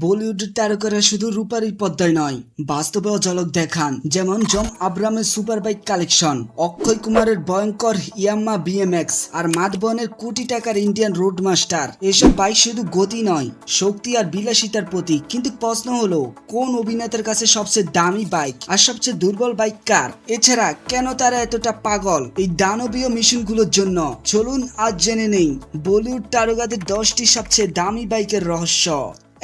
বলিউডের তারকারা শুধু রূপালী পর্দায় নয়, বাস্তবেও ঝলক দেখান। যেমন জন আব্রাহামের সুপার বাইক কালেকশন, অক্ষয় কুমারের ভয়ঙ্কর ইয়াম্মা বিএমএক্স, আর মাধবনের কোটি টাকার ইন্ডিয়ান রোড মাস্টার। এসব বাইক শুধু গতি নয়, শক্তি আর বিলাসিতার প্রতীক। কিন্তু প্রশ্ন হলো, কোন অভিনেতার কাছে সবচেয়ে দামি বাইক আর সবচেয়ে দুর্বল বাইক কার? এছাড়া কেন তারা এতটা পাগল এই দানবীয় মিশনগুলোর জন্য? চলুন আজ জেনে নেই বলিউড তারকাদের 10টি সবচেয়ে দামি বাইকের রহস্য।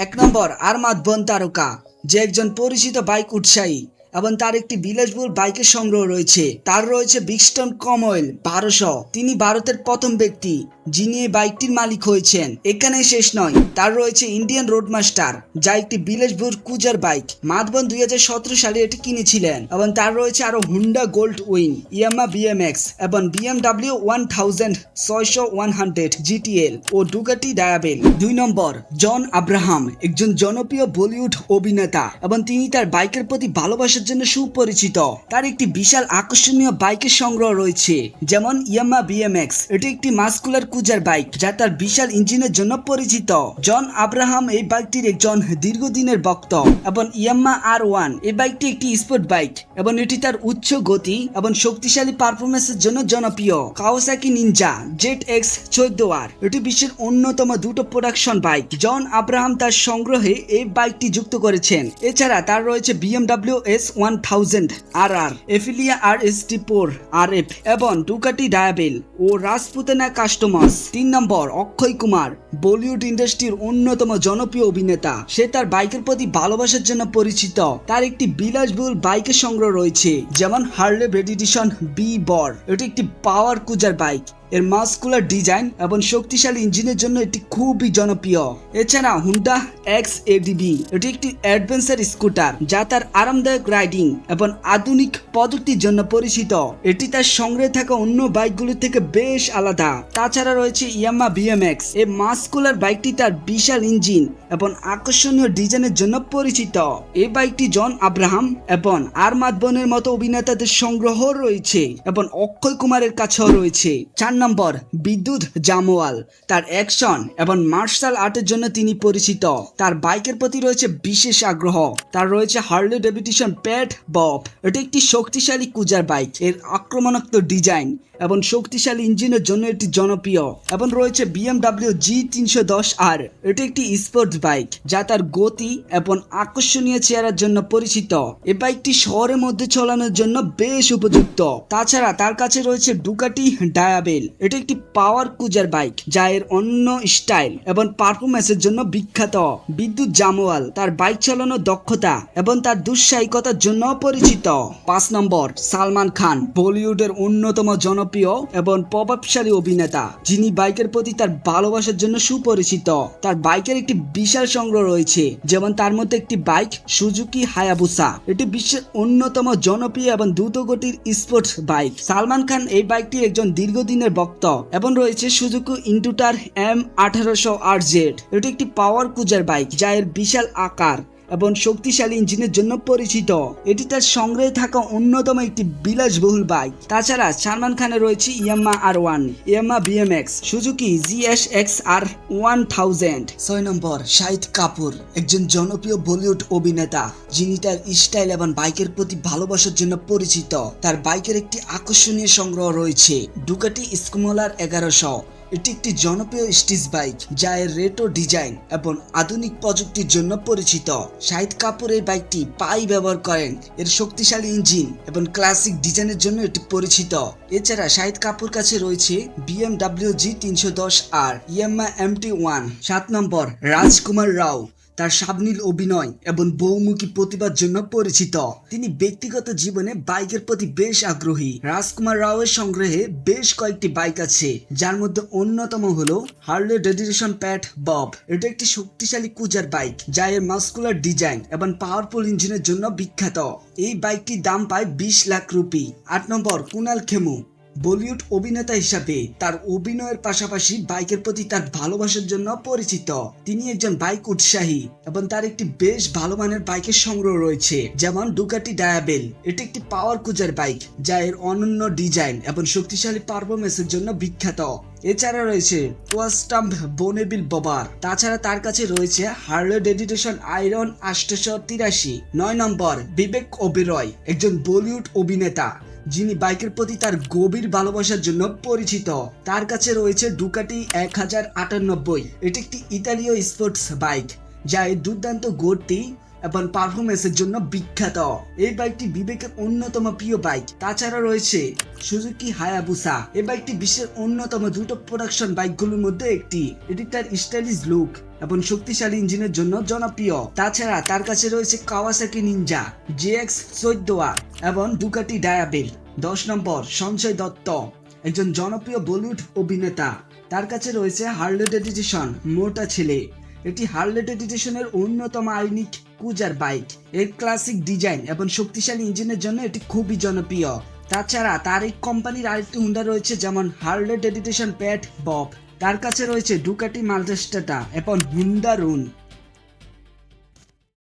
1 নম্বর, আরমাদ বন তারকা, যে একজন পরিচিত বাইক উৎসাহী এবং তার একটি বিলাসবহুল বাইকের সংগ্রহ রয়েছে। তার রয়েছে বিগস্টোন কমওয়েল 1200। তিনি ভারতের প্রথম ব্যক্তি যিনি এই বাইকটির মালিক হয়েছেন। এখানেই শেষ নয়, তার রয়েছে ইন্ডিয়ান রোড মাস্টার, যা একটি বিলাসবহুল ক্রুজার বাইক। মাধবন 2017 সালে এটি কিনেছিলেন। এবং তার রয়েছে আরো হুন্ডা গোল্ড উইন, ইয়ামা বিএমএক্স এবং বিএমডব্লিউ 100 জিটিএল ও ডুকাটি ডায়াবেল। 2 নম্বর, জন আব্রাহাম, একজন জনপ্রিয় বলিউড অভিনেতা এবং তিনি তার বাইকের প্রতি ভালোবাসার জন্য সুপরিচিত। তার একটি বিশাল আকর্ষণীয় বাইকের সংগ্রহ রয়েছে, যেমন ইয়ামা বিএমএক্স। এটি একটি মাস্কুলার ক্রুজার বাইক যা তার বিশাল ইঞ্জিনের জন্য পরিচিত। জন আব্রাহাম এই বাইকটির একজন দীর্ঘদিনের ভক্ত। এবং ইয়ামা আর1, এই বাইকটি একটি স্পোর্ট বাইক এবং এটি তার উচ্চ গতি এবং শক্তিশালী পারফরমেন্সের জন্য জনপ্রিয়। কাওয়াসাকি নিনজা ZX 14R, এটি বিশ্বের অন্যতম দুটো প্রোডাকশন বাইক। জন আব্রাহাম তার সংগ্রহে এই বাইকটি যুক্ত করেছেন। এছাড়া তার রয়েছে BMW S1000 RR, এফিলিয়া RST4 RF এবং ডুকাটি ডায়াবেল ও রাজপুতানা কাস্টমাস। 3 নম্বর, অক্ষয় কুমার, বলিউড ইন্ডাস্ট্রির অন্যতম জনপ্রিয় অভিনেতা। সে তার বাইকের প্রতি ভালোবাসার জন্য পরিচিত। তার একটি বিলাসবহুল বাইকের সংগ্রহ রয়েছে, যেমন হার্লে ডেভিডসন বি বর। এটি একটি পাওয়ার ক্রুজার বাইক। এর মাস্কুলার ডিজাইন এবং শক্তিশালী ইঞ্জিনের জন্য এটি খুবই জনপ্রিয়। এছাড়া হুন্ডা XADB, এটি একটি অ্যাডভেঞ্চার স্কুটার যা তার আরামদায়ক রাইডিং এবং আধুনিক প্রযুক্তির জন্য পরিচিত। এটি তার সংগ্রহে থাকা অন্য বাইকগুলোর থেকে বেশ আলাদা। তাছাড়া রয়েছে ইয়ামা বিএমএক্স। এই মাস্কুলার বাইকটি তার বিশাল ইঞ্জিন এবং আকর্ষণীয় ডিজাইনের জন্য পরিচিত। এই বাইকটি জন আব্রাহাম এবং আরমাদ বনের মতো অভিনেতাদের সংগ্রহ রয়েছে এবং অক্ষয় কুমারের কাছেও রয়েছে। 4 নম্বর, বিদ্যুৎ জামওয়াল, তার অ্যাকশন এবং মার্শাল আর্টের জন্য তিনি পরিচিত। তার বাইকের প্রতি রয়েছে বিশেষ আগ্রহ। তার রয়েছে হার্লে ডেভিডসন প্যাড বব। এটি একটি শক্তিশালী ক্রুজার বাইক। এর আক্রমণাত্মক ডিজাইন এবং শক্তিশালী ইঞ্জিনের জন্য এটি জনপ্রিয়। এবং রয়েছে BMW G310R, এটি একটি স্পোর্টস বাইক যা তার গতি এবং আকর্ষণীয় চেহারার জন্য পরিচিত। এই বাইকটি শহরের মধ্যে চালানোর জন্য বেশ উপযুক্ত। তাছাড়া তার কাছে রয়েছে ডুকাটি ডায়াবেল। এটি একটি পাওয়ার ক্রুজার বাইক যা এর অন্য স্টাইল এবং পারফরমেন্সের জন্য বিখ্যাত। বিদ্যুৎ জামওয়াল তার বাইক চালানোর দক্ষতা এবং তার দুঃসাহসিকতার জন্য পরিচিত। 5 নম্বর, সালমান খান, বলিউডের অন্যতম জনপ্রিয় এবং প্রভাবশালী অভিনেতা, যিনি বাইকের প্রতি তার ভালোবাসার জন্য সুপরিচিত। তার বাইকের একটি বিশাল সংগ্রহ রয়েছে, যেমন তার মধ্যে একটি বাইক সুজুকি হায়াবুসা। এটি বিশ্বের অন্যতম জনপ্রিয় এবং দ্রুতগতির স্পোর্টস বাইক। সালমান খান এই বাইকটি একজন দীর্ঘদিনের ভক্ত। এবং রয়েছে সুজুকি ইন্টুটার M1800RZ। এটি একটি পাওয়ার ক্রুজার বাইক যা এর বিশাল আকার এবং শক্তিশালী ইঞ্জিনের জন্য পরিচিত। এটি তার সংগ্রহে থাকা অন্যতম একটি বিলাসবহুল বাইক। তাছাড়া সালমান খানের রয়েছে ইয়ামা আর1, ইয়ামা বিএমএক্স, সুজুকি GSX-R 1000। 6 নম্বর, শাহিদ কাপুর, একজন জনপ্রিয় বলিউড অভিনেতা, যিনি তার স্টাইল এবং বাইকের প্রতি ভালোবাসার জন্য পরিচিত। তার বাইকের একটি আকর্ষণীয় সংগ্রহ রয়েছে, ডুকাটি স্কুমলার 1100। এটি একটি জনপ্রিয় স্টিচ বাইক যা এর রেট্রো ডিজাইন এবং আধুনিক প্রযুক্তির জন্য পরিচিত। শাহিদ কাপুর এই বাইকটি প্রায়ই ব্যবহার করেন। এর শক্তিশালী ইঞ্জিন এবং ক্লাসিক ডিজাইনের জন্য এটি পরিচিত। এছাড়া শাহিদ কাপুর কাছে রয়েছে BMW G310R, ইয়ামা MT1। 7 নম্বর, রাজকুমার রাও, তার সাবলীল অভিনয় এবং বহুমুখী প্রতিভার জন্য পরিচিত। তিনি ব্যক্তিগত জীবনে বাইকের প্রতি বেশ আগ্রহী। রাজকুমার রাওয়ের সংগ্রহে বেশ কয়েকটি বাইক আছে, যার মধ্যে অন্যতম হলো হার্লে ডেভিডসন প্যাড বব। এটা একটি শক্তিশালী ক্রুজার বাইক যা এর মাস্কুলার ডিজাইন এবং পাওয়ারফুল ইঞ্জিনের জন্য বিখ্যাত। এই বাইকটির দাম প্রায় 20 লাখ রুপি। 8 নম্বর, কুনাল খেমু, বলিউড অভিনেতা হিসাবে তার অভিনয়ের পাশাপাশি বাইকের প্রতি তার ভালোবাসার জন্য পরিচিত। তিনি একজন বাইক উৎসাহী এবং তার একটি বেশ ভালো মানের বাইকের সংগ্রহ রয়েছে, যেমন ডুকাটি ডায়াবেল। এটি একটি পাওয়ার ক্রুজার বাইক যা এর অনন্য ডিজাইন এবং শক্তিশালী পারফরম্যান্সের জন্য বিখ্যাত। এছাড়া রয়েছে কোয়াস্টাম্প বোনেবিল ববার। তাছাড়া তার কাছে রয়েছে হার্লে ডেডিটেশন আয়রন 883। 9 নম্বর বিবেক ওবেরয়, একজন বলিউড অভিনেতা যিনি বাইকের প্রতি তার গভীর ভালোবাসার জন্য পরিচিত। তার কাছে রয়েছে ডুকাটি 1098। এটি একটি ইতালীয় স্পোর্টস বাইক যা এর দুর্দান্ত গতি এবং পারফরমেন্সের জন্য বিখ্যাত। এই বাইকটি বিবেকের অন্যতম প্রিয় বাইক। তাছাড়া রয়েছে সুজুকি হায়াবুসা। এই বাইকটি বিশ্বের অন্যতম দ্রুত প্রোডাকশন বাইকগুলোর মধ্যে একটি। এটি তার স্টাইলিশ লুক এবং শক্তিশালী ইঞ্জিনের জন্য জনপ্রিয়। তাছাড়া তার কাছে রয়েছে কাওয়াসাকি নিনজা GX14 এবং ডুকাটি ডায়াবেল। 10 নম্বর সঞ্জয় দত্ত, একজন জনপ্রিয় বলিউড অভিনেতা। তার কাছে রয়েছে হার্লে ডেডিটেশন মোটা ছেলে। এটি হার্লে ডেডিটেশনের অন্যতম আইনিক ক্রুজার বাইক। এর ক্লাসিক ডিজাইন এবং শক্তিশালী ইঞ্জিনের জন্য এটি খুবই জনপ্রিয়। তাছাড়া তার এই কোম্পানির আরেকটি হুন্ডা রয়েছে, যেমন হার্লে ডেডিটেশন প্যাট বব। তার কাছে রয়েছে ডুকাটি মাল্টেস্টাটা এবং হুন্ডা রুন।